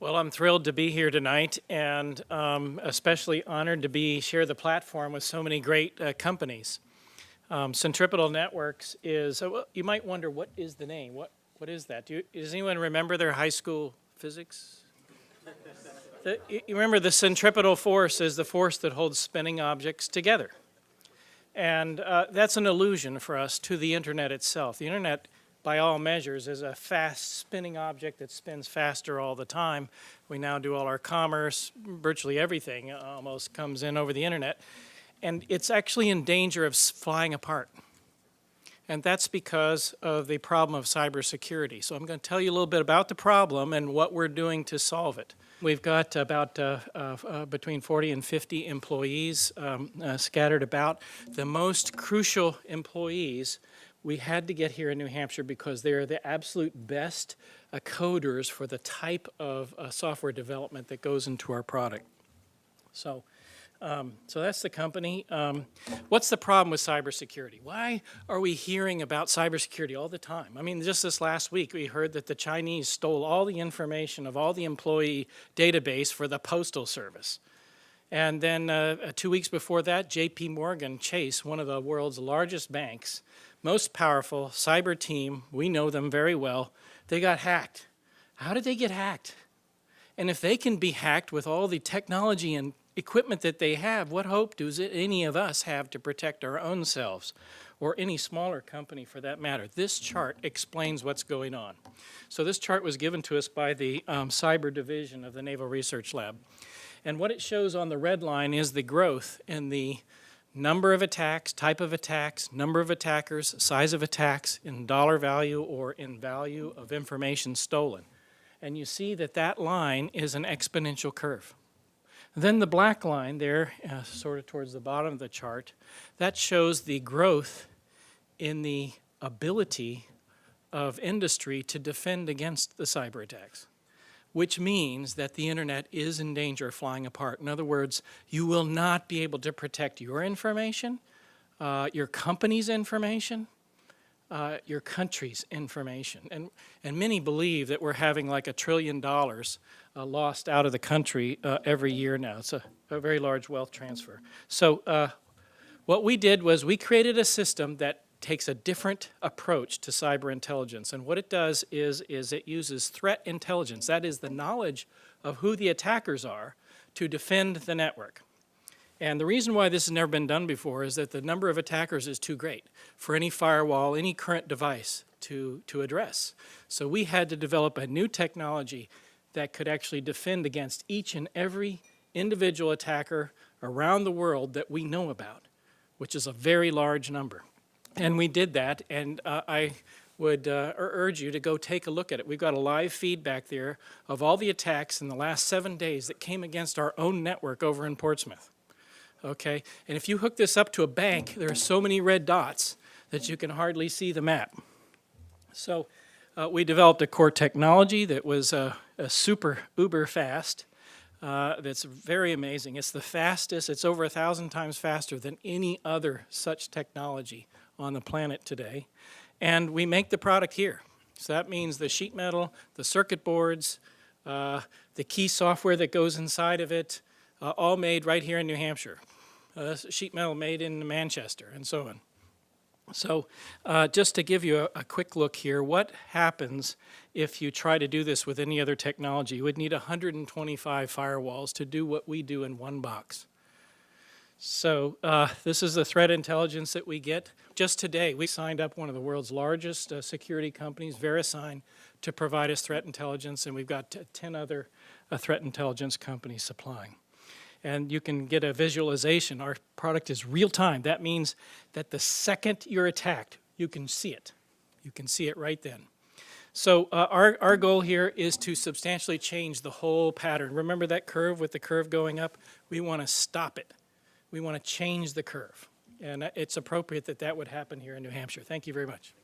Well, I'm thrilled to be here tonight, and especially honored to share the platform with so many great companies. Centripetal Networks is, well, you might wonder, what is the name? What is that? Does anyone remember their high school physics? You remember the centripetal force is the force that holds spinning objects together. And that's an allusion for us to the internet itself. The internet, by all measures, is a fast spinning object that spins faster all the time. We now do all our commerce, virtually everything almost comes in over the internet. And it's actually in danger of flying apart. And that's because of the problem of cybersecurity. So I'm going to tell you a little bit about the problem and what we're doing to solve it. We've got about between 40 and 50 employees scattered about. The most crucial employees we had to get here in New Hampshire because they're the absolute best coders for the type of software development that goes into our product. So that's the company. What's the problem with cybersecurity? Why are we hearing about cybersecurity all the time? I mean, just this last week, we heard that the Chinese stole all the information of all the employee database for the Postal Service. And then 2 weeks before that, J.P. Morgan Chase, one of the world's largest banks, most powerful cyber team, we know them very well, they got hacked. How did they get hacked? And if they can be hacked with all the technology and equipment that they have, what hope does any of us have to protect our own selves, or any smaller company for that matter? This chart explains what's going on. So this chart was given to us by the Cyber Division of the Naval Research Lab. And what it shows on the red line is the growth in the number of attacks, type of attacks, number of attackers, size of attacks, in dollar value or in value of information stolen. And you see that that line is an exponential curve. Then the black line there, sort of towards the bottom of the chart, that shows the growth in the ability of industry to defend against the cyber attacks, which means that the internet is in danger of flying apart. In other words, you will not be able to protect your information, your company's information, your country's information. And many believe that we're having like $1 trillion lost out of the country every year now. It's a very large wealth transfer. So what we did was we created a system that takes a different approach to cyber intelligence. And what it does is it uses threat intelligence. That is the knowledge of who the attackers are to defend the network. And the reason why this has never been done before is that the number of attackers is too great for any firewall, any current device to address. So we had to develop a new technology that could actually defend against each and every individual attacker around the world that we know about, which is a very large number. And we did that, and I would urge you to go take a look at it. We've got a live feedback there of all the attacks in the last 7 days that came against our own network over in Portsmouth. Okay, and if you hook this up to a bank, there are so many red dots that you can hardly see the map. So we developed a core technology that was a super uber fast. That's very amazing. It's the fastest, it's over 1,000 times faster than any other such technology on the planet today. And we make the product here. So that means the sheet metal, the circuit boards, the key software that goes inside of it, all made right here in New Hampshire. Sheet metal made in Manchester, and so on. So just to give you a quick look here, what happens if you try to do this with any other technology? You would need 125 firewalls to do what we do in one box. So this is the threat intelligence that we get. Just today, we signed up one of the world's largest security companies, VeriSign, to provide us threat intelligence, and we've got 10 other threat intelligence companies supplying. And you can get a visualization. Our product is real time. That means that the second you're attacked, you can see it. You can see it right then. So our goal here is to substantially change the whole pattern. Remember that curve with the curve going up? We want to stop it. We want to change the curve. And it's appropriate that that would happen here in New Hampshire. Thank you very much.